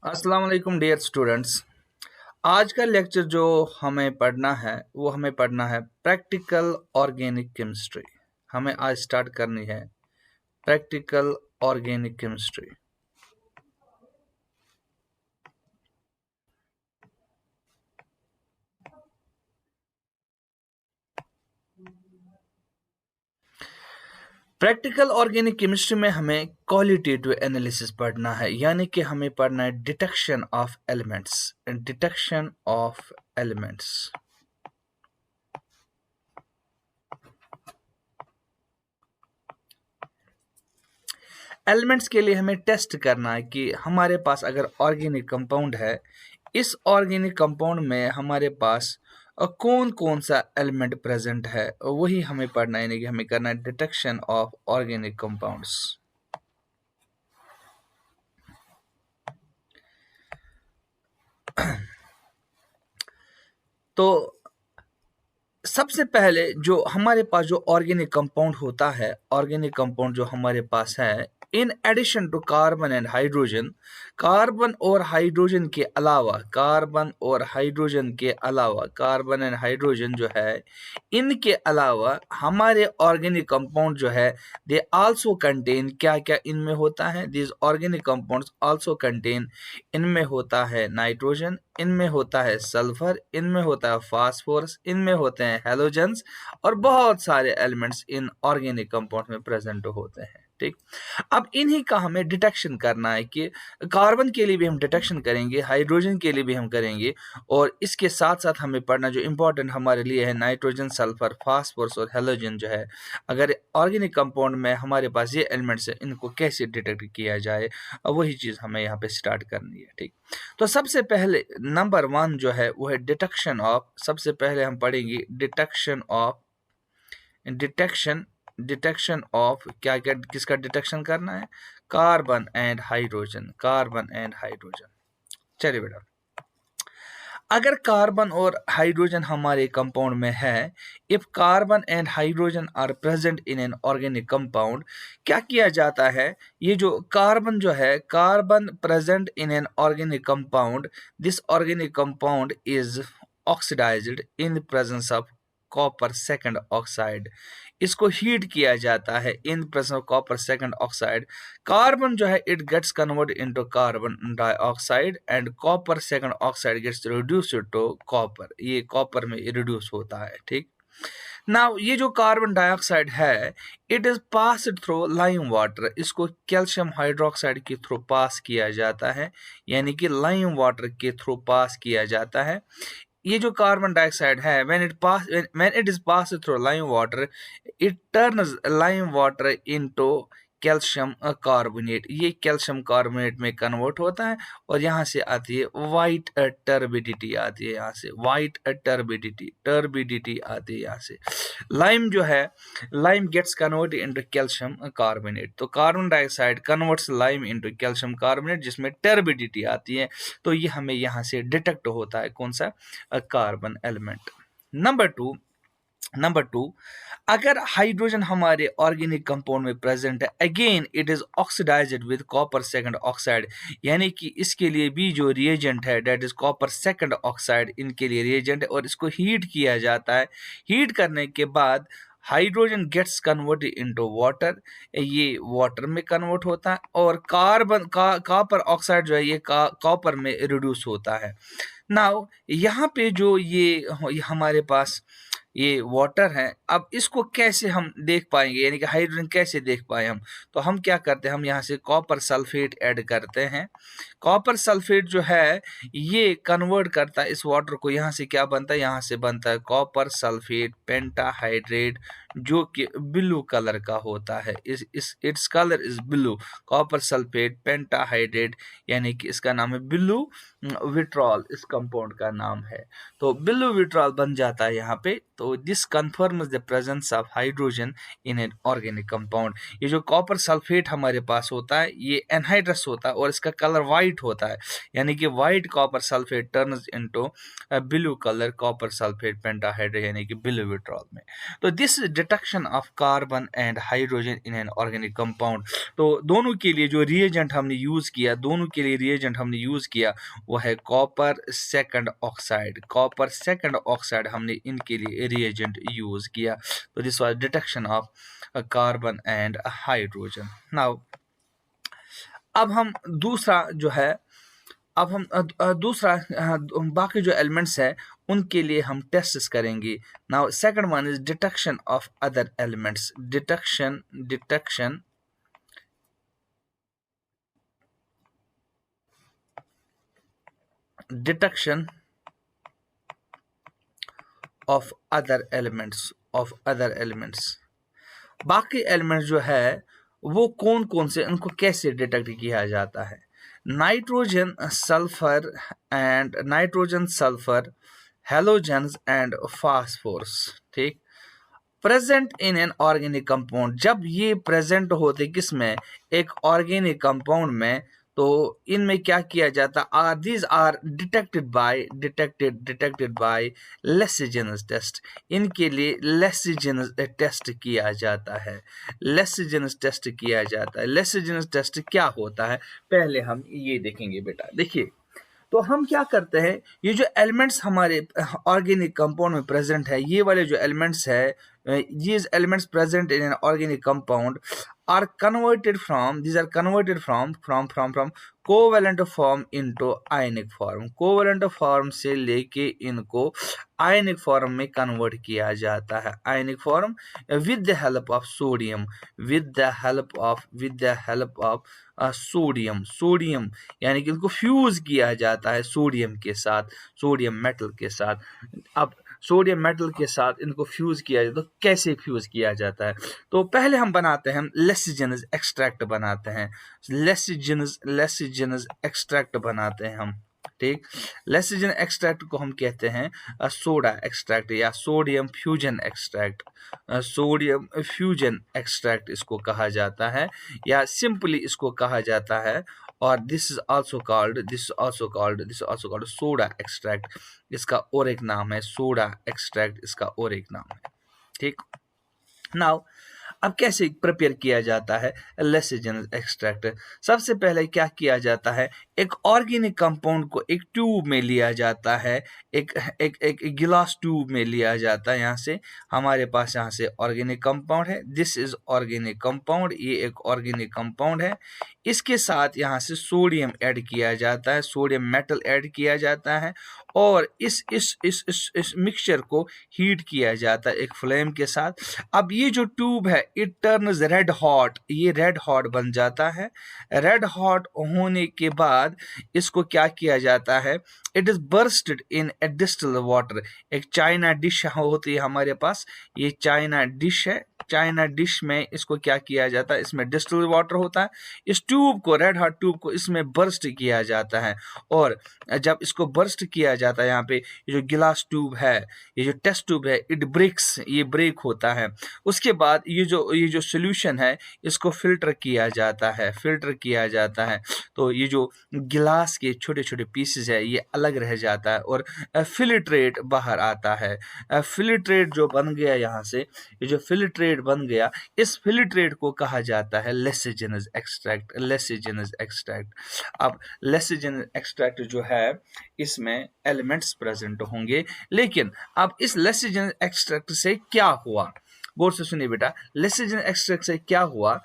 अस्सलाम वालेकुम dear students. आज का लेक्चर जो हमें पढ़ना है प्रैक्टिकल ऑर्गेनिक केमिस्ट्री। हमें आज स्टार्ट करनी है practical organic chemistry. Practical organic chemistry में हमें क्वालिटेटिव एनालिसिस पढ़ना है, यानी कि हमें पढ़ना है डिटेक्शन ऑफ एलिमेंट्स। एलिमेंट्स के लिए हमें टेस्ट करना है कि हमारे पास अगर ऑर्गेनिक कंपाउंड है, इस ऑर्गेनिक कंपाउंड में हमारे पास कौन कौन सा एलिमेंट प्रेजेंट है, वही हमें पढ़ना है। यानी कि हमें करना है डिटेक्शन ऑफ ऑर्गेनिक कंपाउंड्स। तो सबसे पहले जो हमारे पास जो ऑर्गेनिक कंपाउंड होता है, ऑर्गेनिक कंपाउंड जो हमारे पास है, in addition to carbon and hydrogen, carbon and hydrogen जो है, इनके अलावा हमारे ऑर्गेनिक कंपाउंड जो है, दे आल्सो कंटेन, क्या क्या इनमें होता है, this organic compounds also contain, इनमें होता है नाइट्रोजन, इनमें होता है सल्फर, इनमें होता है फास्फोरस, इनमें होते हैं हैलोजेंस और बहुत सारे एलिमेंट्स इन ऑर्गेनिक कंपाउंड में प्रेजेंट होते हैं। ठीक, अब इन्हीं का हमें डिटेक्शन करना है कि कार्बन के लिए भी हम डिटेक्शन करेंगे, हाइड्रोजन के लिए भी हम करेंगे, और इसके साथ साथ हमें पढ़ना जो इम्पोर्टेंट हमारे लिए है नाइट्रोजन, सल्फर, फास्फोरस और हैलोजन जो है, अगर ऑर्गेनिक कंपाउंड में हमारे पास ये एलिमेंट्स है, इनको कैसे डिटेक्ट किया जाए, वही चीज़ हमें यहाँ पे स्टार्ट करनी है। ठीक, तो सबसे पहले नंबर 1 जो है वो है डिटेक्शन ऑफ। सबसे पहले हम पढ़ेंगे डिटेक्शन ऑफ क्या क्या किसका डिटेक्शन करना है, कार्बन एंड हाइड्रोजन। चलिए बेटा, अगर कार्बन और हाइड्रोजन हमारे कंपाउंड में है, if carbon and hydrogen are present in an organic compound, क्या किया जाता है, ये जो कार्बन जो है, carbon present in an organic compound, this organic compound is oxidized in presence of copper second oxide. इसको हीट किया जाता है in presence of copper second oxide. Carbon जो है it gets convert into carbon dioxide and copper second oxide gets reduced to copper, ये copper में reduce होता है। ठीक, नाउ ये जो कार्बन डाइऑक्साइड है, it is passed through lime water, इसको कैल्शियम हाइड्रोक्साइड के थ्रू पास किया जाता है, यानी कि लाइम वाटर के थ्रू पास किया जाता है। ये जो कार्बन डाइऑक्साइड है, when it is passed through lime water, it turns lime water into calcium carbonate, ये कैल्शियम कार्बोनेट में कन्वर्ट होता है और यहाँ से आती है वाइट टर्बिडिटी आती है, यहाँ से वाइट टर्बिडिटी आती है यहाँ से। लाइम जो है, lime gets convert into calcium carbonate, तो carbon dioxide converts lime into calcium carbonate जिसमें टर्बिडिटी आती है, तो ये हमें यहाँ से डिटेक्ट होता है कौन सा, कार्बन एलिमेंट। नंबर टू, अगर हाइड्रोजन हमारे ऑर्गेनिक कंपाउंड में प्रेजेंट है, again it is oxidized with copper second oxide, यानी कि इसके लिए भी जो रिएजेंट है that is copper second oxide, इनके लिए रिएजेंट है और इसको हीट किया जाता है। हीट करने के बाद hydrogen gets converted into water, ये वाटर में कन्वर्ट होता है और कॉपर ऑक्साइड जो है ये कॉपर में रिड्यूस होता है। नाउ यहाँ पे जो ये हमारे पास ये वाटर है, अब इसको कैसे हम देख पाएंगे, यानी कि हाइड्रोजन कैसे देख पाए हम, तो हम क्या करते हैं, हम यहाँ से कॉपर सल्फेट ऐड करते हैं। कॉपर सल्फेट जो है ये कन्वर्ट करता है इस वाटर को, यहाँ से क्या बनता है, यहाँ से बनता है कॉपर सल्फेट पेंटाहाइड्रेट, जो कि ब्लू कलर का होता है। Its colour is blue, copper sulphate pentahydrate, यानी कि इसका नाम है ब्लू विट्रॉल, इस कंपाउंड का नाम है। तो ब्लू विट्रॉल बन जाता है यहाँ पे। तो this confirms the presence of hydrogen in an organic compound. ये जो कॉपर सल्फेट हमारे पास होता है ये एनहाइड्रस होता है और इसका कलर वाइट होता है, यानी कि white copper sulphate turns into blue colour copper sulphate pentahydrate, यानी कि ब्लू विट्रॉल में। तो this detection of carbon and hydrogen in an organic compound. तो दोनों के लिए जो रिएजेंट हमने यूज़ किया, वो है कॉपर सेकंड ऑक्साइड हमने इनके लिए रिएजेंट यूज़ किया। तो this was detection of carbon and hydrogen. Now अब हम दूसरा जो है, बाकी जो एलिमेंट्स है उनके लिए हम टेस्ट्स करेंगे। Now second one is detection of other elements. Detection of other elements. बाकी एलिमेंट्स जो है वो कौन कौन से, उनको कैसे डिटेक्ट किया जाता है। Nitrogen, sulphur, halogens and phosphorus, ठीक, present in an organic compound. जब ये प्रेजेंट होते किसमें, एक ऑर्गेनिक कंपाउंड में, तो इनमें क्या किया जाता, these are detected by Lassaigne's test. इनके लिए लेसिजेनस टेस्ट किया जाता है। लेसिजेनस टेस्ट क्या होता है, पहले हम ये देखेंगे बेटा। देखिए, तो हम क्या करते हैं, ये जो एलिमेंट्स हमारे ऑर्गेनिक कंपाउंड में प्रेजेंट है, ये वाले जो एलिमेंट्स है, these elements present in an organic compound are converted from covalent form into ionic form. Covalent form से लेके इनको आयनिक फॉर्म में कन्वर्ट किया जाता है। Ionic form with the help of sodium, sodium यानी कि इनको फ्यूज किया जाता है सोडियम के साथ, सोडियम मेटल के साथ। अब सोडियम मेटल के साथ इनको फ्यूज किया जाता है। तो कैसे फ्यूज किया जाता है, तो पहले हम बनाते हैं, लेसिजेनस एक्सट्रैक्ट बनाते हैं। लेसिजेनस एक्सट्रैक्ट बनाते हैं हम, ठीक। लेसिजन एक्सट्रैक्ट को हम कहते हैं सोडा एक्सट्रैक्ट या सोडियम फ्यूजन एक्सट्रैक्ट इसको कहा जाता है, या सिंपली इसको कहा जाता है। और this is also called soda extract. इसका और एक नाम है सोडा एक्सट्रैक्ट, इसका और एक नाम है, ठीक। नाउ अब कैसे प्रिपेयर किया जाता है लेसिजेनस एक्सट्रैक्ट। सबसे पहले क्या किया जाता है, एक ऑर्गेनिक कंपाउंड को एक ट्यूब में लिया जाता है, एक गिलास ट्यूब में लिया जाता है। यहाँ से हमारे पास यहाँ से ऑर्गेनिक कंपाउंड है, दिस इज ऑर्गेनिक कंपाउंड, ये एक ऑर्गेनिक कंपाउंड है। इसके साथ यहाँ से सोडियम ऐड किया जाता है, सोडियम मेटल ऐड किया जाता है, और इस मिक्सचर को हीट किया जाता है एक फ्लेम के साथ। अब ये जो ट्यूब है इट टर्न्स रेड हॉट, ये रेड हॉट बन जाता है। रेड हॉट होने के बाद इसको क्या किया जाता है, it is bursted in A distilled water. एक चाइना डिश होती है हमारे पास, ये चाइना डिश है। चाइना डिश में इसको क्या किया जाता है, इसमें डिस्टिल्ड वाटर होता है। इस ट्यूब को, रेड हॉट ट्यूब को इसमें बर्स्ट किया जाता है, और जब इसको बर्स्ट किया जाता है, यहाँ पे ये जो गिलास ट्यूब है, ये जो टेस्ट ट्यूब है, इट ब्रेक्स, ये ब्रेक होता है। उसके बाद ये जो सोल्यूशन है इसको फिल्टर किया जाता है। तो ये जो गिलास के छोटे छोटे पीसेस है ये अलग रह जाता है, और फिल्ट्रेट बाहर आता है। फिल्ट्रेट जो बन गया यहाँ से, ये जो फिल्ट्रेट बन गया, इस फिल्ट्रेट को कहा जाता है लेसिजेनस एक्सट्रैक्ट। अब लेसिजेनस एक्सट्रैक्ट जो है इसमें एलिमेंट्स प्रेजेंट होंगे, लेकिन अब इस लेसिजेनस एक्सट्रैक्ट से क्या हुआ, गौर से सुनिए बेटा। लेसिजेनस एक्सट्रैक्ट से क्या हुआ,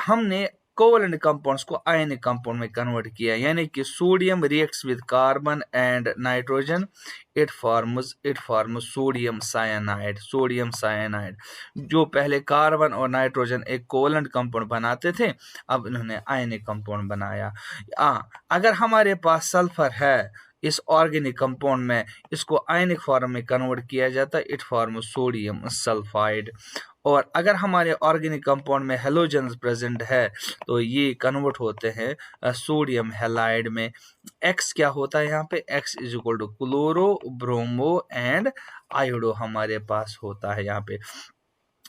हमने कोवेलेंट कंपाउंड्स को आयनिक कंपाउंड में कन्वर्ट किया, यानी कि sodium reacts with carbon and nitrogen, it forms sodium cyanide. जो पहले कार्बन और नाइट्रोजन एक कोवेलेंट कंपाउंड बनाते थे, अब इन्होंने आयनिक कंपाउंड बनाया। अगर हमारे पास सल्फर है इस ऑर्गेनिक कंपाउंड में, इसको आयनिक फॉर्म में कन्वर्ट किया जाता है, इट फॉर्म सोडियम सल्फाइड। और अगर हमारे ऑर्गेनिक कंपाउंड में हेलोजन्स प्रेजेंट है तो ये कन्वर्ट होते हैं सोडियम हैलाइड में। एक्स क्या होता है यहाँ पे, x is equal two chloro, bromo and iodo हमारे पास होता है यहाँ पे।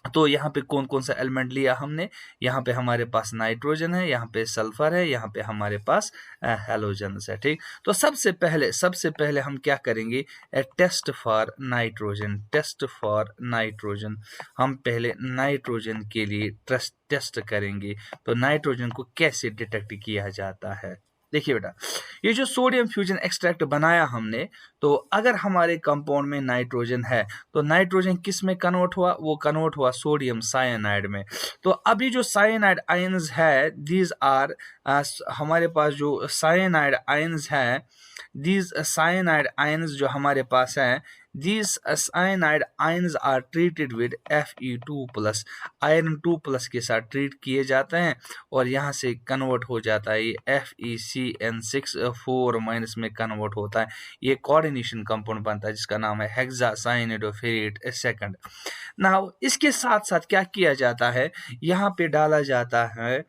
तो यहाँ पे कौन कौन सा एलिमेंट लिया हमने, यहाँ पे हमारे पास नाइट्रोजन है, यहाँ पे सल्फर है, यहाँ पे हमारे पास हेलोजन है। ठीक, तो सबसे पहले हम क्या करेंगे, test for nitrogen. Test for nitrogen, हम पहले नाइट्रोजन के लिए टेस्ट करेंगे। तो नाइट्रोजन को कैसे डिटेक्ट किया जाता है, देखिए बेटा, ये जो सोडियम फ्यूजन एक्सट्रैक्ट बनाया हमने, तो अगर हमारे कंपाउंड में नाइट्रोजन है तो नाइट्रोजन किस में कन्वर्ट हुआ, वो कन्वर्ट हुआ सोडियम साइनाइड में। तो अभी जो साइनाइड आयंस है, दीज आर हमारे पास जो साइनाइड आयंस है, दीज साइनाइड आयंस जो हमारे पास हैं, these cyanide ions are treated with Fe2+, iron 2+ के साथ ट्रीट किए जाते हैं और यहाँ से कन्वर्ट हो जाता है, ये FeCN6 4- में कन्वर्ट होता है। ये कोऑर्डिनेशन कंपाउंड बनता है जिसका नाम है हेक्सासाइनिडोफेरेट सेकंड। नाउ इसके साथ साथ क्या किया जाता है, यहाँ पे डाला जाता है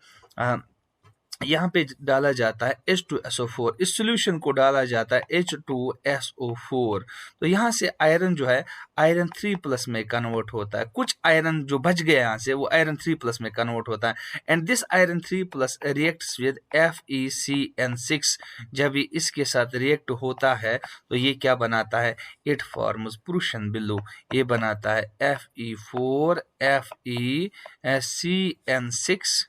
यहाँ पे डाला जाता है H2SO4, इस सॉल्यूशन को डाला जाता है H2SO4। तो यहाँ से आयरन जो है आयरन 3+ में कन्वर्ट होता है, कुछ आयरन जो बच गया यहाँ से वो आयरन 3+ में कन्वर्ट होता है। And this iron 3+ reacts with FeCN6। जब ये इसके साथ रिएक्ट होता है तो ये क्या बनाता है, इट फॉर्म्स प्रूशियन ब्लू। ये बनाता है Fe4 FeCN6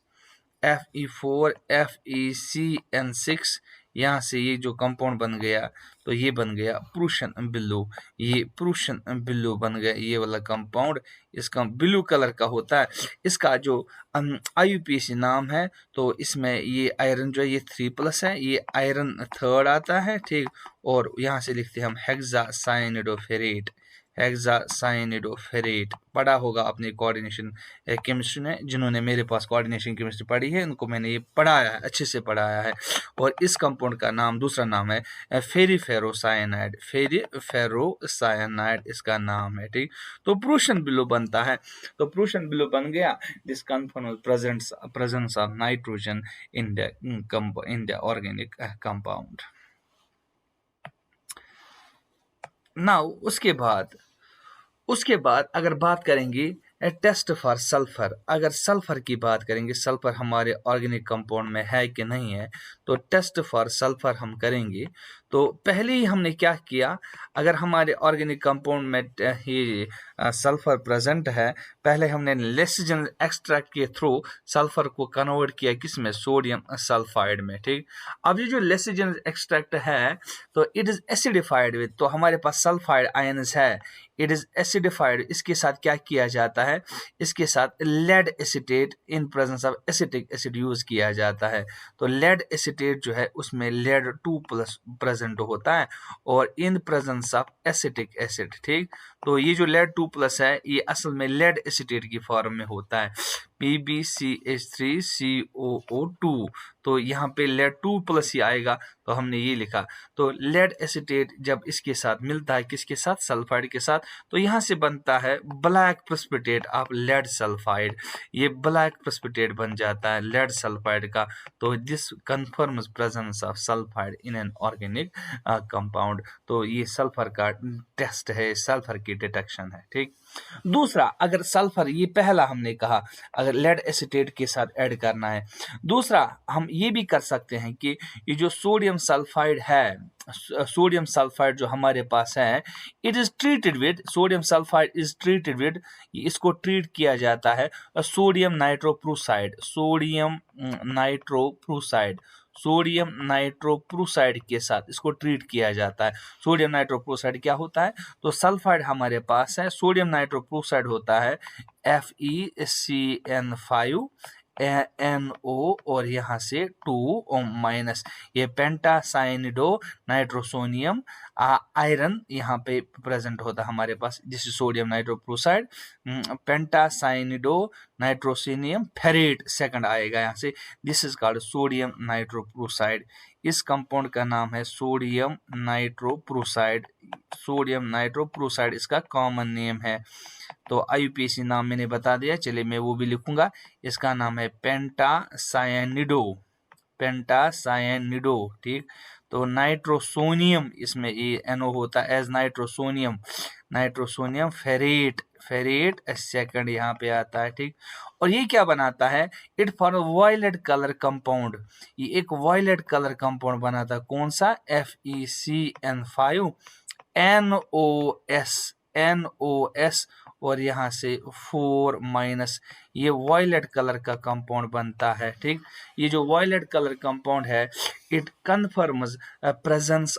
Fe4 FeCN6। यहाँ से ये जो कंपाउंड बन गया तो ये बन गया प्रूशियन ब्लू। ये प्रूशियन ब्लू बन गया, ये वाला कंपाउंड इसका ब्लू कलर का होता है। इसका जो IUPAC नाम है, तो इसमें ये आयरन जो है ये 3+ है, ये आयरन 3rd आता है। ठीक, और यहाँ से लिखते हैं हम हेक्सासाइनिडोफेरेट। हेक्सासाइनिडोफेरेट पढ़ा होगा अपने कोऑर्डिनेशन केमिस्ट्री में, जिन्होंने मेरे पास कोऑर्डिनेशन केमिस्ट्री पढ़ी है उनको मैंने ये पढ़ाया है, अच्छे से पढ़ाया है। और इस कंपाउंड का नाम, दूसरा नाम है फेरीफेरोसाइनाइड। फेरीफेरोसाइनाइड इसका नाम है। ठीक, तो प्रूशियन ब्लू बनता है। तो प्रूशियन ब्लू बन गया, this confirm presence of nitrogen in the organic compound. Now उसके बाद अगर बात करेंगे टेस्ट फॉर सल्फर, अगर सल्फर की बात करेंगे, सल्फर हमारे ऑर्गेनिक कंपाउंड में है कि नहीं है, तो टेस्ट फॉर सल्फर हम करेंगे। तो पहले ही हमने क्या किया, अगर हमारे ऑर्गेनिक कंपाउंड में ये सल्फर प्रेजेंट है, पहले हमने लेसिजन एक्सट्रैक्ट के थ्रू सल्फर को कन्वर्ट किया किस में, सोडियम सल्फाइड में। ठीक, अब ये जो लेसिजन एक्सट्रैक्ट है तो इट इज एसिडिफाइड विद, तो हमारे पास सल्फाइड आयंस है, इट इज एसिडिफाइड। इसके साथ क्या किया जाता है, इसके साथ lead acetate in presence of acetic acid use किया जाता है। तो लेड एसीटेट जो है उसमें लेड 2+ प्रेजेंट होता है और इन प्रेजेंस ऑफ एसिटिक एसिड। ठीक, तो ये जो लेड 2+ है ये असल में लेड एसीटेट की फॉर्म में होता है, PbCH3COO2। तो यहाँ पे लेड 2+ ही आएगा, तो हमने ये लिखा। तो लेड एसीटेट जब इसके साथ मिलता है, किसके साथ, सल्फाइड के साथ, तो यहाँ से बनता है black precipitate of lead sulphide. ये ब्लैक प्रेसिपिटेट बन जाता है लेड सल्फाइड का। तो this confirms presence of sulphide in an organic compound. तो ये सल्फर का टेस्ट है, सल्फर की डिटेक्शन है। ठीक, दूसरा, अगर सल्फर, ये पहला हमने कहा अगर लेड एसीटेट के साथ ऐड करना है। दूसरा हम ये भी कर सकते हैं कि ये जो सोडियम सल्फाइड है, सोडियम सल्फाइड जो हमारे पास है, it is treated with, sodium sulphide is treated with, इसको ट्रीट किया जाता है सोडियम नाइट्रोप्रूसाइड। सोडियम नाइट्रोप्रूसाइड, सोडियम नाइट्रोप्रूसाइड के साथ इसको ट्रीट किया जाता है। सोडियम नाइट्रोप्रूसाइड क्या होता है, तो सल्फाइड हमारे पास है, सोडियम नाइट्रोप्रूसाइड होता है FeCN5 NO और यहाँ से 2-, ये पेंटासाइनिडो नाइट्रोसोनियम आयरन यहाँ पे प्रेजेंट होता है हमारे पास, जिस सोडियम नाइट्रोप्रूसाइड, पेंटासाइनिडो नाइट्रोसोनियम फेरेट सेकंड आएगा यहाँ से, दिस इज कॉल्ड सोडियम नाइट्रोप्रूसाइड। इस कंपाउंड का नाम है सोडियम नाइट्रोप्रूसाइड। सोडियम नाइट्रोप्रूसाइड इसका कॉमन नेम है। तो IUPAC नाम मैंने बता दिया, चलिए मैं वो भी लिखूंगा। इसका नाम है पेंटासायनिडो, पेंटासायनिडो। ठीक, तो नाइट्रोसोनियम इसमें ये NO होता है as nitrosonium, nitrosonium ferrate, ferrate second यहाँ पे आता है, ठीक। और ये क्या बनाता है, it for violet colour compound, ये एक वायलेट कलर कंपाउंड बनाता है, कौन सा, FeCN5 NOS और यहाँ से 4- ये वायलेट कलर का कंपाउंड बनता है, ठीक। ये जो वायलेट कलर कंपाउंड है, it confirms presence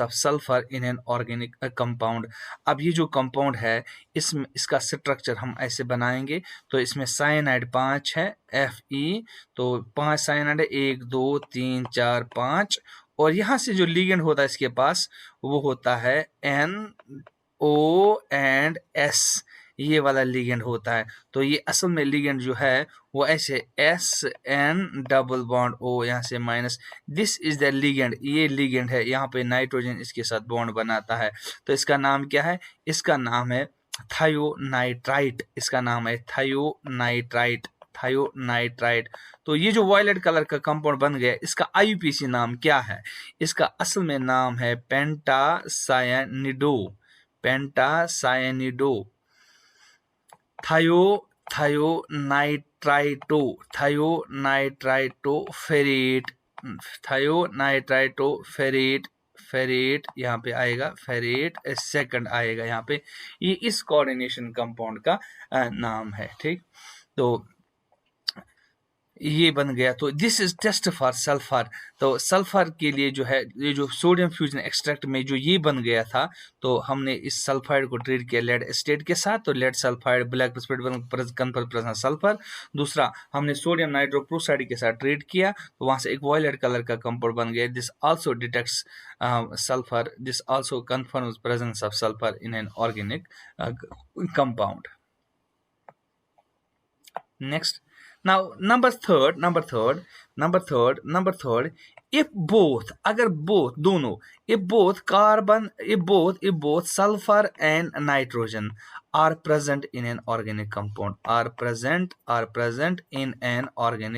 of sulphur in an organic compound. अब ये जो कंपाउंड है, इसका स्ट्रक्चर हम ऐसे बनाएंगे, तो इसमें साइनाइड 5 है, Fe, तो 5 साइनाइड है, 1 2 3 4 5, और यहाँ से जो लिगेंड होता है इसके पास, वो होता है NO&S, ये वाला लिगेंड होता है। तो ये असल में लिगेंड जो है वो ऐसे SN डबल बॉन्ड O, यहाँ से minus, this is the ligand, ये लिगेंड है, यहाँ पे नाइट्रोजन इसके साथ बॉन्ड बनाता है। तो इसका नाम क्या है, इसका नाम है थायोनाइट्राइट, इसका नाम है थायोनाइट्राइट। तो ये जो वायलेट कलर का कंपाउंड बन गया, इसका IUPAC नाम क्या है, इसका असल में नाम है पेंटासायनिडो, थायोनाइट्राइटोफेरेट यहाँ पे आएगा, फेरेट सेकंड आएगा यहाँ पे, ये इस कोऑर्डिनेशन कंपाउंड का नाम है, ठीक। तो ये बन गया। तो this is test for sulphur. तो सल्फर के लिए जो है, ये जो सोडियम फ्यूजन एक्सट्रैक्ट में जो ये बन गया था, तो हमने इस सल्फाइड को ट्रीट किया लेड एस्टेट के साथ, तो lead sulphide black present sulphur. दूसरा हमने सोडियम नाइट्रोक्लोराइड के साथ ट्रीट किया, तो वहां से एक वायलेट कलर का कंपाउंड बन गया। This also detects sulphur, this also confirms presence of sulphur in an organic compound. Next, now number third, if both, अगर both दोनों, if both sulfur and nitrogen are present in an organic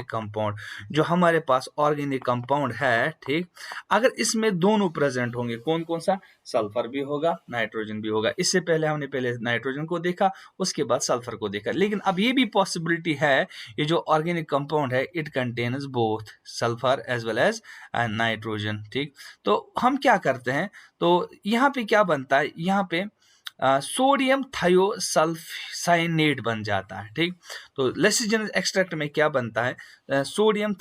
compound, जो हमारे पास organic compound है, ठीक। अगर इसमें दोनों present होंगे, कौन कौन सा, सल्फर भी होगा, नाइट्रोजन भी होगा। इससे पहले हमने पहले नाइट्रोजन को देखा, उसके बाद सल्फर को देखा, लेकिन अब ये भी पॉसिबिलिटी है, ये जो ऑर्गेनिक कंपाउंड है, it contains both sulphur as well as nitrogen, ठीक। तो हम क्या करते हैं, तो यहाँ पे क्या बनता है, यहाँ पे सोडियम थायोसल्फाइनेट बन जाता है, ठीक। तो लेसिजिनस एक्सट्रैक्ट में क्या बनता है, सोडियम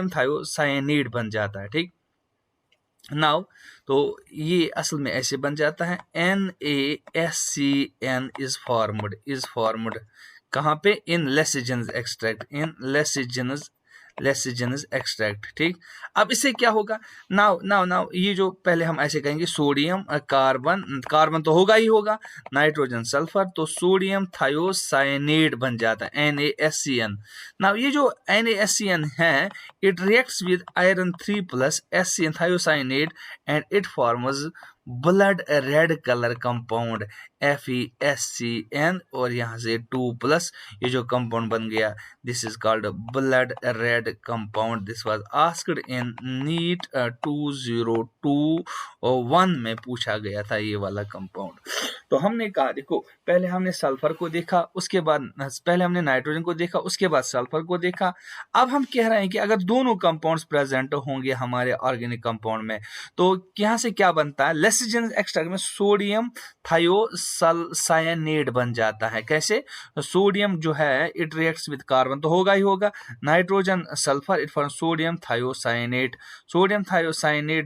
थायोसाइनेट बन जाता है, ठीक। नाउ तो ये असल में ऐसे बन जाता है, NaSCN इज फॉर्मड कहाँ पे, इन लेसिजिनस एक्सट्रैक्ट, ठीक। अब इससे क्या होगा, नाउ ये जो पहले हम ऐसे कहेंगे, सोडियम कार्बन तो होगा ही होगा, नाइट्रोजन सल्फर, तो सोडियम थायोसाइनेट बन जाता है, NaSCN। नाउ ये जो NaSCN है, it reacts with iron 3+ SCN thiocyanate and it forms blood red colour compound FeSCN, और यहाँ से 2+, ये जो कंपाउंड बन गया, this is called blood red compound. This was asked in NEET 2021 में पूछा गया था ये वाला कंपाउंड। तो हमने कहा, देखो पहले हमने सल्फर को देखा, उसके बाद पहले हमने नाइट्रोजन को देखा, उसके बाद सल्फर को देखा। अब हम कह रहे हैं कि अगर दोनों कंपाउंड्स प्रेजेंट होंगे हमारे ऑर्गेनिक कंपाउंड में, तो यहाँ से क्या बनता है, लेसिजिनस एक्सट्रैक्ट में सोडियम थायोसाइनेट बन जाता है। कैसे, सोडियम जो है इट रिएक्ट्स विद कार्बन तो होगा ही होगा, nitrogen sulphur, it form sodium thiocyanate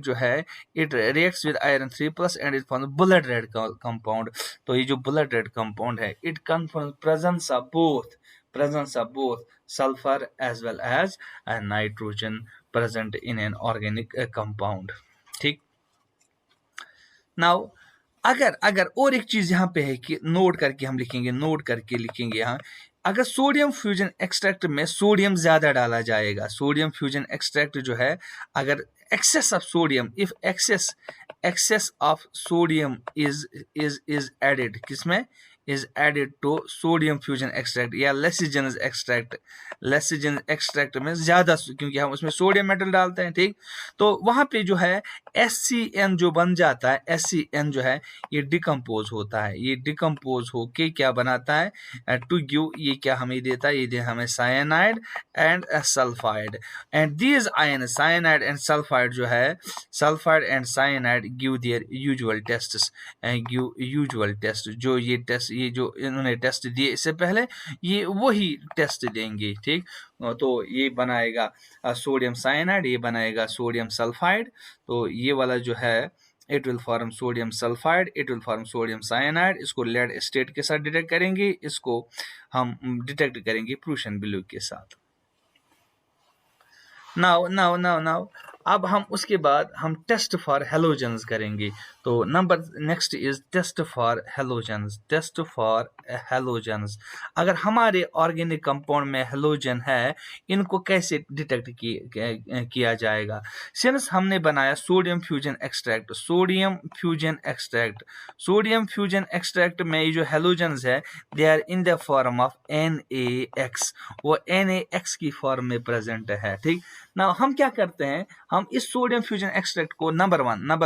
जो है it reacts with iron 3+ and it form blood red compound. तो ये जो ब्लड रेड कंपाउंड है, it confirms presence of both sulfur as well as nitrogen present in an organic compound, ठीक। Now अगर और एक चीज यहाँ पे है कि नोट करके लिखेंगे यहाँ, अगर सोडियम फ्यूजन एक्सट्रैक्ट में सोडियम ज्यादा डाला जाएगा, सोडियम फ्यूजन एक्सट्रैक्ट जो है, अगर excess of sodium, if excess of sodium is added, किसमें, is added to sodium fusion extract या Leysinger's extract. Leysinger's extract में ज़्यादा, क्योंकि हम उसमें सोडियम मेटल डालते हैं, ठीक, तो वहाँ पे जो है SCN जो बन जाता है, SCN जो है ये डिकम्पोज होता है, ये डिकम्पोज होके क्या बनाता है, टू गिव, ये क्या हमें देता है, ये दे हमें cyanide and sulphide, and these ion cyanide and sulphide जो है, sulphide and cyanide give their usual tests, usual test, जो ये टेस्ट, ये जो इन्होंने टेस्ट दिए इससे पहले, ये वही टेस्ट देंगे, ठीक, तो ये बनाएगा सोडियम साइनाइड, ये बनाएगा सोडियम सल्फाइड, तो ये वाला जो है it will form sodium sulphide, it will form sodium cyanide, इसको लेड स्टेट के साथ डिटेक्ट करेंगे, इसको हम डिटेक्ट करेंगे प्रूशियन ब्लू के साथ। नाउ अब हम उसके बाद हम टेस्ट फॉर हेलोजेंस करेंगे, तो number next is test for halogens, test for halogens. अगर हमारे ऑर्गेनिक कंपाउंड में हेलोजन है, इनको कैसे डिटेक्ट किया जाएगा? सिंस हमने बनाया sodium fusion extract, sodium fusion extract, sodium fusion extract में ये जो हेलोजेंस है they are in the form of NaX, वो NaX की फॉर्म में प्रेजेंट है, ठीक ना। हम क्या करते हैं, हम इस सोडियम फ्यूजन एक्सट्रैक्ट को number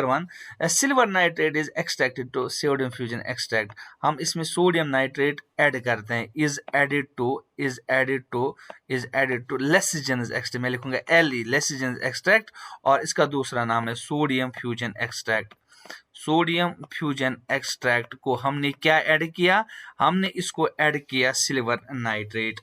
one silver nitrate is extracted to sodium fusion extract, हम इसमें सोडियम नाइट्रेट ऐड करते हैं, is added to Lassaigne's extract, मैं लिखूंगा LE लेसिजेंस एक्सट्रैक्ट, और इसका दूसरा नाम है sodium fusion extract. Sodium fusion extract को हमने क्या ऐड किया, हमने इसको ऐड किया सिल्वर नाइट्रेट।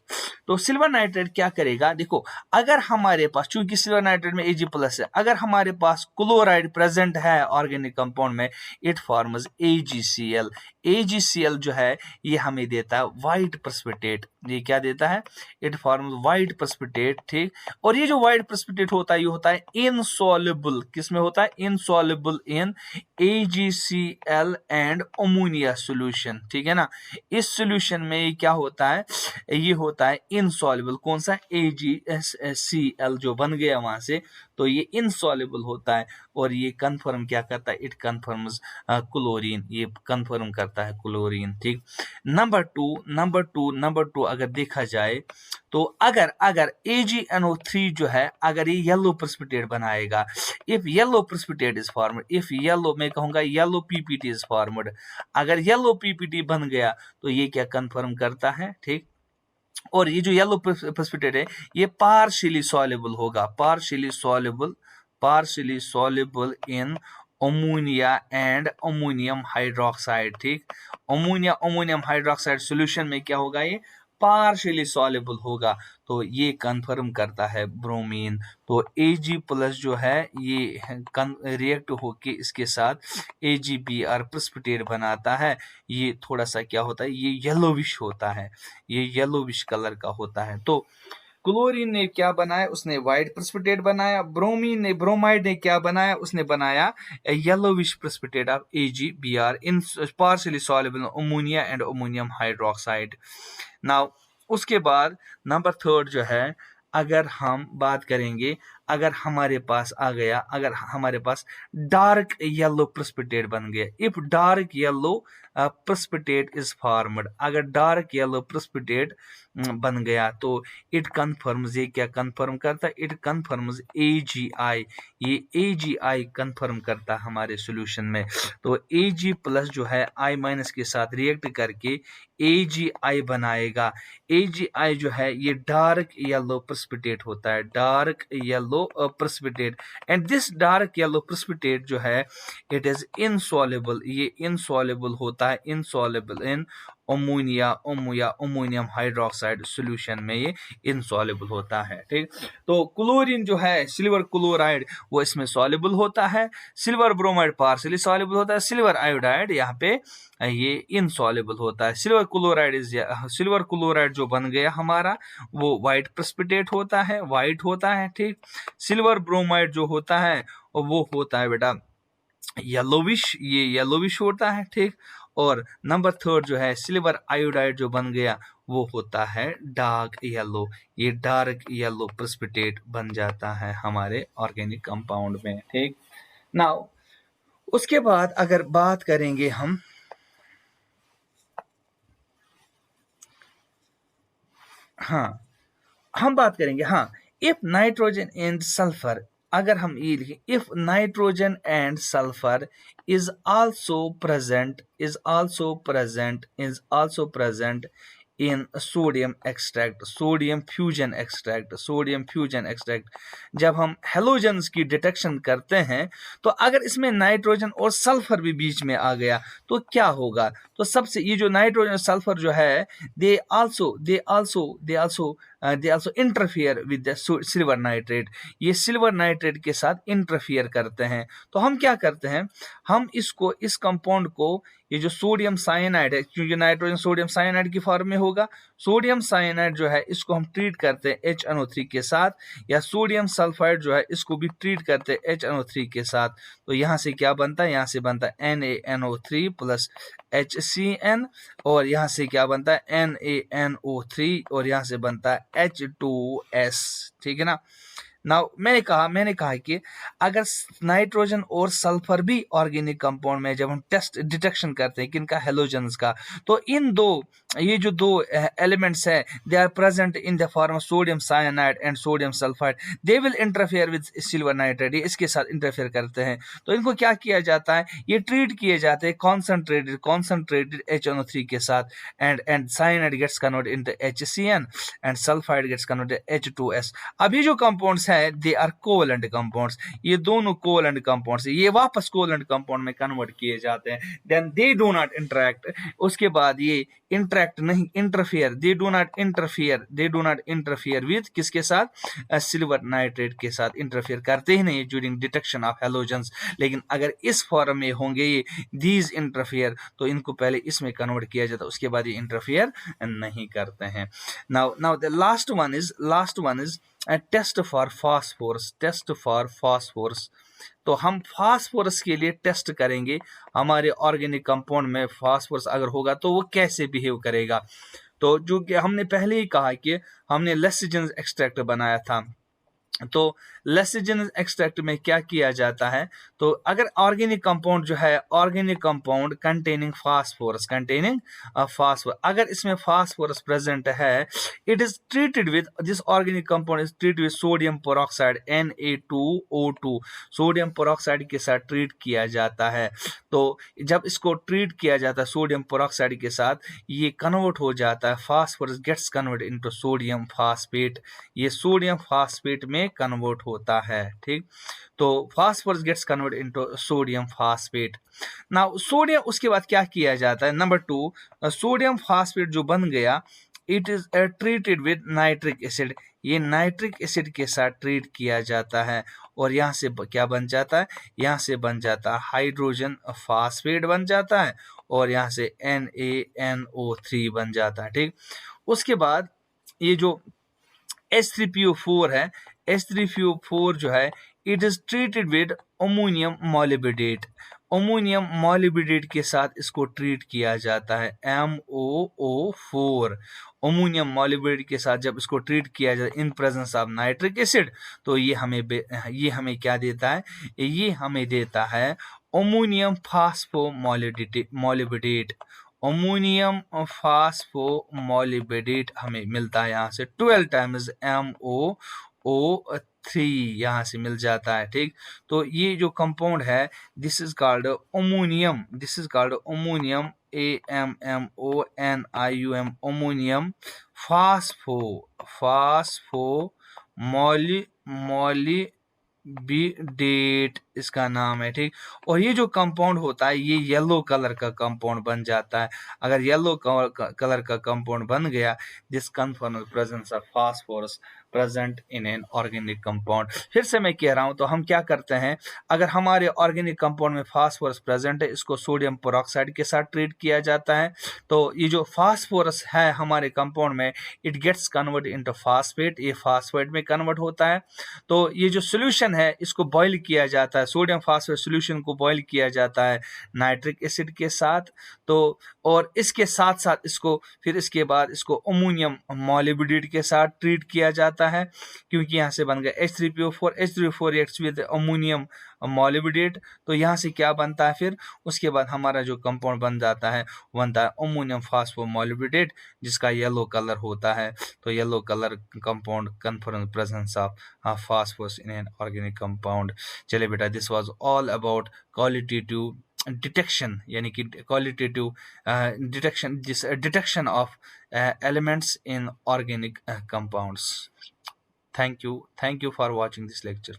तो सिल्वर नाइट्रेट क्या करेगा, देखो अगर हमारे पास, चूंकि सिल्वर नाइट्रेट में Ag+ है, अगर हमारे पास क्लोराइड प्रेजेंट है ऑर्गेनिक कंपाउंड में, इट फॉर्म्स AgCl, AgCl जो है ये हमें देता है व्हाइट प्रेसिपिटेट, ये क्या देता है, इट फॉर्म्स व्हाइट प्रेसिपिटेट, ठीक, और ये जो व्हाइट प्रेसिपिटेट होता है ये होता है इनसॉल्युबल, किसमें होता है, insoluble in AgCl and ammonia solution, ठीक है ना। इस सॉल्यूशन में क्या होता है, ये होता है इनसॉल्युबल, कौन सा, AgCl जो बन गया वहां से, तो ये इनसॉल्युबल होता है, और ये कंफर्म क्या करता है, इट कंफर्म्स क्लोरीन, ये कंफर्म करता है क्लोरीन, ठीक। नंबर टू अगर देखा जाए, तो अगर AgNO3 जो है, अगर ये येलो प्रेसिपिटेट बनाएगा, if yellow precipitate is formed, if yellow, मैं कहूंगा येलो PPT इज फॉर्मड, अगर येलो PPT बन गया तो ये क्या कंफर्म करता है, ठीक, और ये जो येलो प्रेसिपिटेट है ये पार्शियली सॉल्युबल होगा, partially soluble in ammonia and ammonium hydroxide, ठीक, अमोनियम हाइड्रोक्साइड सॉल्यूशन में क्या होगा, ये पार्शियली सॉल्युबल होगा, तो ये कंफर्म करता है ब्रोमीन। तो Ag+ जो है ये रिएक्ट होके इसके साथ AgBr प्रेसिपिटेट बनाता है, ये थोड़ा सा क्या होता है, ये येलोविश होता है, ये येलोविश कलर का होता है। तो क्लोरीन ने क्या बनाया, उसने व्हाइट प्रेसिपिटेट बनाया, ब्रोमाइड ने क्या बनाया, उसने बनाया yellowish precipitate of AgBr in partially soluble ammonia and ammonium hydroxide. Now उसके बाद नंबर 3 जो है, अगर हम बात करेंगे, अगर हमारे पास आ गया, अगर हमारे पास डार्क येलो प्रेसिपिटेट बन गया, if dark yellow precipitate is formed, अगर डार्क येलो प्रेसिपिटेट बन गया तो इट कन्फर्म्स, ये क्या कन्फर्म करता है, इट कन्फर्म्स AgI, ये AgI कन्फर्म करता है हमारे सॉल्यूशन में। तो Ag+ जो है I- के साथ रिएक्ट करके AgI बनाएगा, AgI जो है ये डार्क येलो प्रेसिपिटेट होता है, dark yellow precipitate, and this dark yellow precipitate जो है इट इज इनसॉल्युबल, ये इनसॉल्युबल होता है, insoluble in ammonium hydroxide solution में ये इनसॉल्युबल होता है, ठीक। तो क्लोरीन जो है, सिल्वर क्लोराइड, वो इसमें सॉल्युबल होता है, सिल्वर ब्रोमाइड पार्शियली सॉल्युबल होता है, सिल्वर आयोडाइड यहाँ पे ये इनसॉल्युबल होता है। सिल्वर क्लोराइड जो बन गया हमारा वो व्हाइट प्रेसिपिटेट होता है, व्हाइट होता है, ठीक। सिल्वर ब्रोमाइड जो होता है वो होता है बेटा येलोविश, ये येलोविश होता है, ठीक। और नंबर 3 जो है सिल्वर आयोडाइड जो बन गया वो होता है डार्क येलो, ये डार्क येलो प्रेसिपिटेट बन जाता है हमारे ऑर्गेनिक कंपाउंड में, ठीक। नाउ उसके बाद अगर बात करेंगे हम हाँ, हम बात करेंगे, हाँ, इफ नाइट्रोजन एंड सल्फर, अगर हम ये लिखें, if nitrogen and sulphur is also present in sodium fusion extract, जब हम हेलोजन्स की डिटेक्शन करते हैं, तो अगर इसमें नाइट्रोजन और सल्फर भी बीच में आ गया तो क्या होगा? तो सबसे ये जो नाइट्रोजन सल्फर जो है, they also interfere with the silver nitrate, ये सिल्वर नाइट्रेट के साथ इंटरफियर करते हैं। तो हम क्या करते हैं, हम इस कंपाउंड को, ये जो सोडियम साइनाइड है, क्योंकि नाइट्रोजन सोडियम साइनाइड की फॉर्म में होगा, सोडियम साइनाइड जो है इसको हम ट्रीट करते हैं HNO3 के साथ, या सोडियम सल्फाइड जो है इसको भी ट्रीट करते हैं HNO3 के साथ। तो यहाँ से क्या बनता है, यहाँ से बनता है NaNO3 प्लस HCN, और यहाँ से क्या बनता है NaNO3, और यहाँ से बनता है H2S, ठीक है ना। नाउ मैंने कहा कि अगर नाइट्रोजन और सल्फर भी ऑर्गेनिक कंपाउंड में, जब हम डिटेक्शन करते हैं किनका, हेलोजन्स का, तो इन ये जो दो एलिमेंट्स है, they are present in the form of sodium cyanide and sodium sulphide, they will interfere with silver nitrate, ये इसके साथ इंटरफेयर करते हैं। तो इनको क्या किया जाता है, ये ट्रीट किए जाते हैं कॉन्सनट्रेटेड HNO3 के साथ, and cyanide gets converted into HCN and sulphide gets converted H2S। अभी जो कंपाउंड्स है, दे आर कोवलेंट कंपाउंड्स, ये दोनों कोवलेंट कंपाउंड्स, ये वापस कोवलेंट कंपाउंड में कन्वर्ट किए जाते हैं, then they do not interact, उसके बाद ये इंटरेक्ट नहीं, interfere, they do not interfere with किसके साथ, सिल्वर नाइट्रेट के साथ इंटरफियर करते ही नहीं ड्यूरिंग डिटेक्शन ऑफ हेलोजन्स। लेकिन अगर इस फॉर्म में होंगे ये दीज इंटरफियर, तो इनको पहले इसमें कन्वर्ट किया जाता है, उसके बाद ये इंटरफियर नहीं करते हैं। Now the last one is test for phosphorus. तो हम फास्फोरस के लिए टेस्ट करेंगे, हमारे ऑर्गेनिक कंपाउंड में फास्फोरस अगर होगा तो वो कैसे बिहेव करेगा। तो जो कि हमने पहले ही कहा कि हमने लेसिजन एक्सट्रैक्ट बनाया था, तो लेसिजन एक्सट्रैक्ट में क्या किया जाता है, तो अगर ऑर्गेनिक कंपाउंड जो है, ऑर्गेनिक कंपाउंड कंटेनिंग फास्फोरस, अगर इसमें फास्फोरस प्रेजेंट है, it is treated with, this organic compound is treated with sodium peroxide Na2O2, sodium peroxide के साथ ट्रीट किया जाता है। तो जब इसको ट्रीट किया जाता है सोडियम पेरोक्साइड के साथ, ये कन्वर्ट हो जाता है, phosphorus gets convert into sodium phosphate, ये सोडियम फास्फेट में कन्वर्ट होता है, ठीक। तो phosphorus gets convert into sodium phosphate. Now sodium, उसके बाद क्या किया जाता है, नंबर 2, सोडियम फास्फेट जो बन गया, it is treated with nitric acid, ये नाइट्रिक एसिड के साथ ट्रीट किया जाता है, और यहाँ से क्या बन जाता है, यहाँ से बन जाता है हाइड्रोजन फास्फेट बन जाता है, और यहाँ से NaNO3 बन जाता है, ठीक। उसके बाद ये जो H3PO4 है, H3PO4 जो है, it is treated with ammonium मॉलिब्डेट, ammonium मॉलिब्डेट के साथ इसको ट्रीट किया जाता है, MOO4, अमोनियम मॉलिब्डेट के साथ जब इसको ट्रीट किया जाता है in presence of nitric acid, तो ये हमें क्या देता है, ये हमें देता है अमोनियम फास्फोमोलिब्डेट, अमोनियम फास्फोमोलिब्डेट हमें मिलता है, यहाँ से 12 टाइम्स MOO3 यहाँ से मिल जाता है, ठीक। तो ये जो कंपाउंड है, this is called ammonium, AMMONIUM, ammonium phosphomolybdate इसका नाम है, ठीक। और ये जो कंपाउंड होता है, ये येलो कलर का कंपाउंड बन जाता है। अगर येलो कलर का कंपाउंड बन गया, this confirms presence of phosphorus present in an organic compound. फिर से मैं कह रहा हूं, तो हम क्या करते हैं, अगर हमारे ऑर्गेनिक कंपाउंड में फास्फोरस प्रेजेंट है, इसको सोडियम पेरोक्साइड के साथ ट्रीट किया जाता है, तो ये जो फास्फोरस है हमारे कंपाउंड में, it gets convert into phosphate, ये फास्फेट में कन्वर्ट होता है। तो ये जो सोल्यूशन है, इसको बॉयल किया जाता है, सोडियम फास्फेट सोल्यूशन को बॉयल किया जाता है नाइट्रिक एसिड के साथ, तो और इसके साथ साथ इसको फिर इसके बाद इसको अमोनियम मॉलिब्डेट के साथ ट्रीट किया जाता होता है क्योंकि यहाँ से बन गया H3PO4, H3PO4 reacts with ammonium मॉलिब्डेट, तो यहाँ से क्या बनता है फिर उसके बाद हमारा जो कंपाउंड बन जाता है बनता है अमोनियम फास्फोमॉलिब्डेट, जिसका येलो कलर होता है। तो yellow colour compound confirm presence of phosphorus in an organic compound. चलिए बेटा, this was all about qualitative detection, यानी कि क्वालिटेटिव डिटेक्शन, जिस detection of elements in organic compounds. Thank you for watching this lecture.